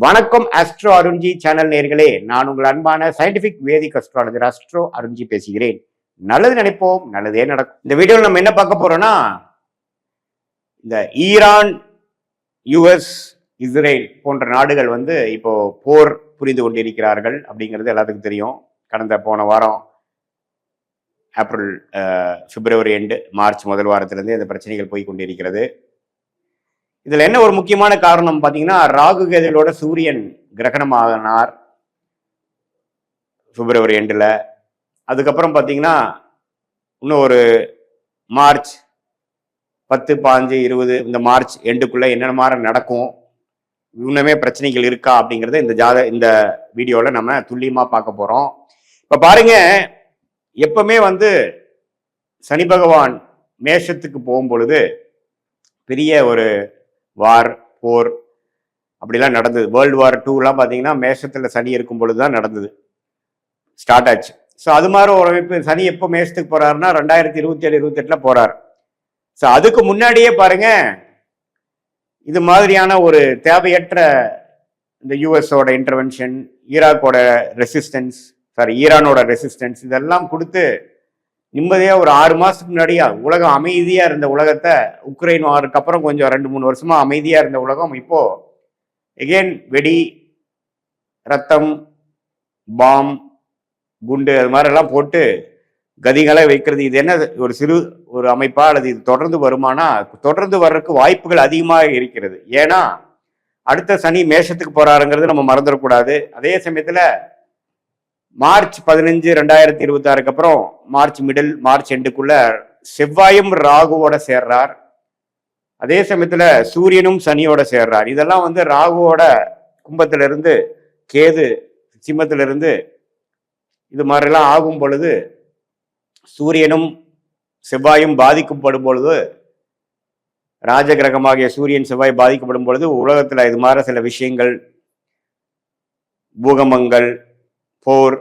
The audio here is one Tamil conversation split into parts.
வணக்கம் ஆஸ்ட்ரோ அருண்ஜி சேனல் நேர்களே, நான் உங்கள் அன்பான சயின்டிபிக் வேதிக் அஸ்ட்ராலஜர் ஆஸ்ட்ரோ அருண்ஜி பேசுகிறேன். நல்லது நினைப்போம், நல்லதே நடக்கும். இந்த வீடியோவில் நம்ம என்ன பார்க்க போறோம்னா, இந்த ஈரான், யுஎஸ், இஸ்ரேல் போன்ற நாடுகள் இப்போ போர் புரிந்து கொண்டிருக்கிறார்கள் அப்படிங்கிறது எல்லாத்துக்கும் தெரியும். கடந்த போன வாரம் ஏப்ரல் பிப்ரவரி எண்டு மார்ச் முதல் வாரத்திலிருந்து இந்த பிரச்சனைகள் போய் கொண்டிருக்கிறது. இதுல என்ன ஒரு முக்கியமான காரணம் பாத்தீங்கன்னா, ராகு கேதுகளோட சூரியன் கிரகணமானார் பிப்ரவரி எண்டுல. அதுக்கப்புறம் பாத்தீங்கன்னா இன்னும் ஒரு மார்ச் 10, 15, 20 இந்த மார்ச் எண்டுக்குள்ள என்னென்ன மாதிரி நடக்கும், இன்னுமே பிரச்சனைகள் இருக்கா அப்படிங்கறத இந்த வீடியோல நம்ம துல்லியமா பார்க்க போறோம். இப்ப பாருங்க, எப்பவுமே சனி பகவான் மேஷத்துக்கு போகும் பொழுது பெரிய ஒரு வார், போர் அப்படிலாம் நடந்தது. வேர்ல்டு வார் 2 பார்த்தீங்கன்னா மேஷத்துல சனி இருக்கும் பொழுதுதான் நடந்தது, ஸ்டார்ட் ஆச்சு. ஸோ அது மாதிரி ஒரு அமைப்பு. சனி எப்போ மேஷத்துக்கு போறாருன்னா 2027, 28 போறாரு. ஸோ அதுக்கு முன்னாடியே பாருங்க, இது மாதிரியான ஒரு தேவையற்ற இந்த யூஎஸோட இன்டர்வென்ஷன், ஈரானோட ரெசிஸ்டன்ஸ் இதெல்லாம் கொடுத்து நிம்மதியா ஒரு 6 மாசத்துக்கு முன்னாடியா உலகம் அமைதியா இருந்த உலகத்தை, உக்ரைன் வாருக்கு அப்புறம் கொஞ்சம் 2-3 வருஷமா அமைதியா இருந்த உலகம் இப்போ எகெயின் வெடி, ரத்தம், பாம், குண்டு அது மாதிரி எல்லாம் போட்டு கதிகளை வைக்கிறது. இது என்ன ஒரு சிறு ஒரு அமைப்பா அல்லது இது தொடர்ந்து வருமானா? தொடர்ந்து வர்றதுக்கு வாய்ப்புகள் அதிகமாக இருக்கிறது. ஏன்னா அடுத்த சனி மேஷத்துக்கு போறாருங்கிறது நம்ம மறந்துடக்கூடாது. அதே சமயத்துல மார்ச் 15, 2026 அப்புறம் மார்ச் எண்டுக்குள்ள செவ்வாயும் ராகுவோட சேர்றார். அதே சமயத்துல சூரியனும் சனியோட சேர்றார். இதெல்லாம் ராகுவோட கும்பத்திலிருந்து, கேது சிம்மத்திலிருந்து இது மாதிரிலாம் ஆகும் பொழுது, சூரியனும் செவ்வாயும் பாதிக்கப்படும் பொழுது, ராஜகிரகமாகிய சூரியன் செவ்வாய் பாதிக்கப்படும் பொழுது உலகத்துல இது மாதிரி சில விஷயங்கள், பூகம்பங்கள், போர்,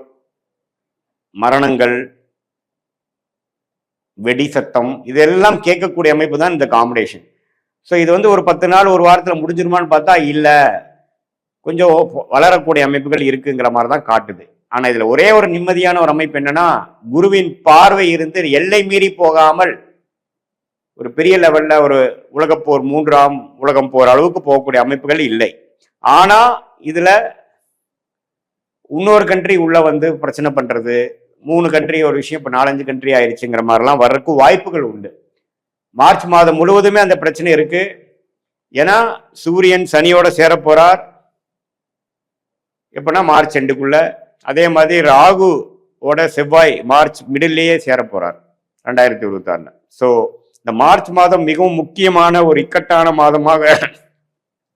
மரணங்கள், வெடி சத்தம் இதெல்லாம் கேட்கக்கூடிய அமைப்பு தான் இந்த காம்பினேஷன். ஸோ இது ஒரு 10 நாள், ஒரு வாரத்தில் முடிஞ்சிருமான்னு பார்த்தா இல்லை, கொஞ்சம் வளரக்கூடிய அமைப்புகள் இருக்குங்கிற மாதிரி தான் காட்டுது. ஆனால் இதில் ஒரே ஒரு நிம்மதியான ஒரு அமைப்பு என்னன்னா, குருவின் பார்வை இருந்து எல்லை மீறி போகாமல் ஒரு பெரிய லெவல்ல ஒரு உலகப்போர், 3ஆம் உலகம் போர் அளவுக்கு போகக்கூடிய அமைப்புகள் இல்லை. ஆனா இதுல இன்னொரு கண்ட்ரி உள்ள பிரச்சனை பண்றது, 3 கண்ட்ரி ஒரு விஷயம் இப்ப 4-5 கண்ட்ரி ஆயிடுச்சுங்கிற மாதிரிலாம் வர்றதுக்கு வாய்ப்புகள் உண்டு. மார்ச் மாதம் முழுவதுமே அந்த பிரச்சனை இருக்கு. ஏன்னா சூரியன் சனியோட சேர போறார் எப்படின்னா மார்ச் எண்டுக்குள்ள. அதே மாதிரி ராகுவோட செவ்வாய் மார்ச் மிடில்லையே சேர போறார் 2026. ஸோ இந்த மார்ச் மாதம் மிகவும் முக்கியமான ஒரு இக்கட்டான மாதமாக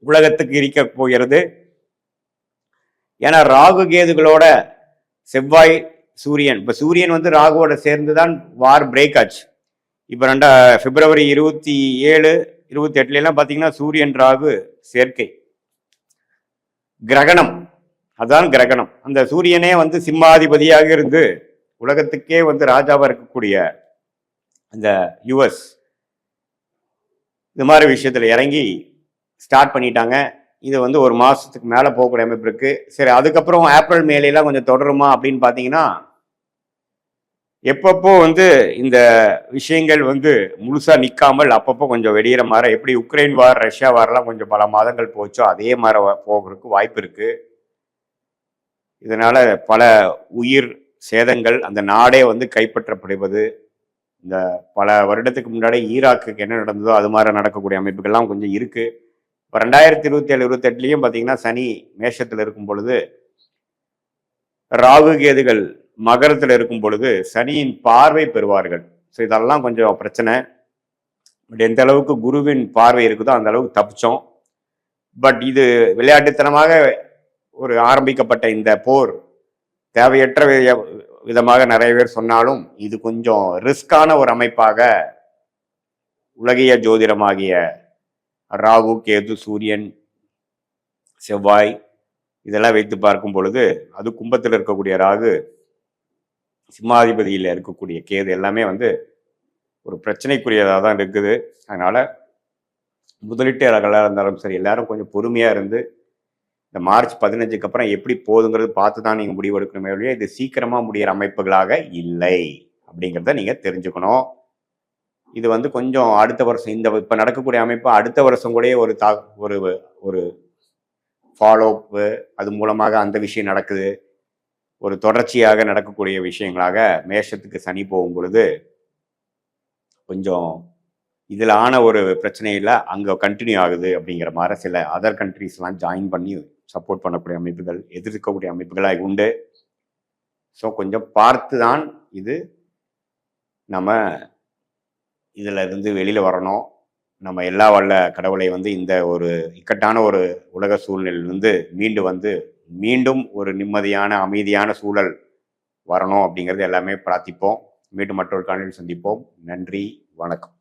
உலகத்துக்கு இருக்க போகிறது. ஏன்னா ராகு கேதுகளோட செவ்வாய், சூரியன், இப்ப சூரியன் ராகுவோட சேர்ந்துதான் வார் பிரேக் ஆச்சு. இப்ப பிப்ரவரி 27, 28 பாத்தீங்கன்னா சூரியன் ராகு சேர்க்கை, கிரகணம். அதான் கிரகணம். அந்த சூரியனே சிம்மாதிபதியாக இருந்து உலகத்துக்கே ராஜாவா இருக்கக்கூடிய அந்த யுஎஸ் இது மாதிரி விஷயத்துல இறங்கி ஸ்டார்ட் பண்ணிட்டாங்க. இது ஒரு மாசத்துக்கு மேல போகக்கூடிய அமைப்பு இருக்கு. சரி, அதுக்கப்புறம் ஏப்ரல் மேலாம் கொஞ்சம் தொடருமா அப்படின்னு பாத்தீங்கன்னா, எப்பப்போ இந்த விஷயங்கள் முழுசா நிக்காமல் அப்பப்போ கொஞ்சம் வெடிகிற மாதிரி, எப்படி உக்ரைன் வார், ரஷ்யா வார்லாம் கொஞ்சம் பல மாதங்கள் போச்சோ அதே மாதிரி போகிறதுக்கு வாய்ப்பு இருக்கு. இதனால பல உயிர் சேதங்கள், அந்த நாடே கைப்பற்றப்படுவது, இந்த பல வருடத்துக்கு முன்னாடி ஈராக்குக்கு என்ன நடந்ததோ அது மாதிரி நடக்கக்கூடிய அமைப்புகள்லாம் கொஞ்சம் இருக்கு. இப்போ 2027, 28 பார்த்தீங்கன்னா சனி மேஷத்தில் இருக்கும் பொழுது, ராகு கேதுகள் மகரத்தில் இருக்கும் பொழுது சனியின் பார்வை பெறுவார்கள். ஸோ இதெல்லாம் கொஞ்சம் பிரச்சனை. பட் எந்த அளவுக்கு குருவின் பார்வை இருக்குதோ அந்த அளவுக்கு தப்பிச்சோம். பட் இது விளையாட்டுத்தனமாக ஒரு ஆரம்பிக்கப்பட்ட இந்த போர் தேவையற்ற விதமாக நிறைய பேர் சொன்னாலும், இது கொஞ்சம் ரிஸ்கான ஒரு அமைப்பாக உலகிய ஜோதிடமாகிய ராகு, கேது, சூரியன், செவ்வாய் இதெல்லாம் வைத்து பார்க்கும் பொழுது, அது கும்பத்தில் இருக்கக்கூடிய ராகு, சிம்மாதிபதியில் இருக்கக்கூடிய கேது எல்லாமே ஒரு பிரச்சனைக்குரியதாக தான் இருக்குது. அதனால முதலீட்டாளர்களாக இருந்தாலும் சரி, எல்லாரும் கொஞ்சம் பொறுமையா இருந்து இந்த மார்ச் 15க்கு அப்புறம் எப்படி போகுதுங்கிறது பார்த்து தான் நீங்கள் முடிவெடுக்கணுமே ஒழிய இது சீக்கிரமாக முடிகிற அமைப்புகளாக இல்லை அப்படிங்கிறத நீங்கள் தெரிஞ்சுக்கணும். இது வந்து கொஞ்சம் அடுத்த வருஷம் இந்த இப்போ நடக்கக்கூடிய அமைப்பு அடுத்த வருஷம் கூட ஒரு ஒரு ஃபாலோஅப்பு அது மூலமாக அந்த விஷயம் நடக்குது. ஒரு தொடர்ச்சியாக நடக்கக்கூடிய விஷயங்களாக மேஷத்துக்கு சனி போகும் பொழுது கொஞ்சம் இதில் ஆன ஒரு பிரச்சனையில் அங்கே கண்டினியூ ஆகுது அப்படிங்கிற மாதிரி சில அதர் கண்ட்ரீஸ்லாம் ஜாயின் பண்ணி சப்போர்ட் பண்ணக்கூடிய அமைப்புகள் எதிர்க்கக்கூடிய அமைப்புகளாக உண்டு. ஸோ கொஞ்சம் பார்த்து தான் இது நம்ம இதில் இருந்து வெளியில் வரணும். நம்ம எல்லா வல்ல கடவுளை வந்து இந்த ஒரு இக்கட்டான ஒரு உலக சூழ்நிலையிலிருந்து மீண்டும் ஒரு நிம்மதியான அமைதியான சூழல் வரணும் அப்படிங்கிறது எல்லாமே பிரார்த்திப்போம். மீண்டும் மற்றொரு காணொளியில் சந்திப்போம். நன்றி, வணக்கம்.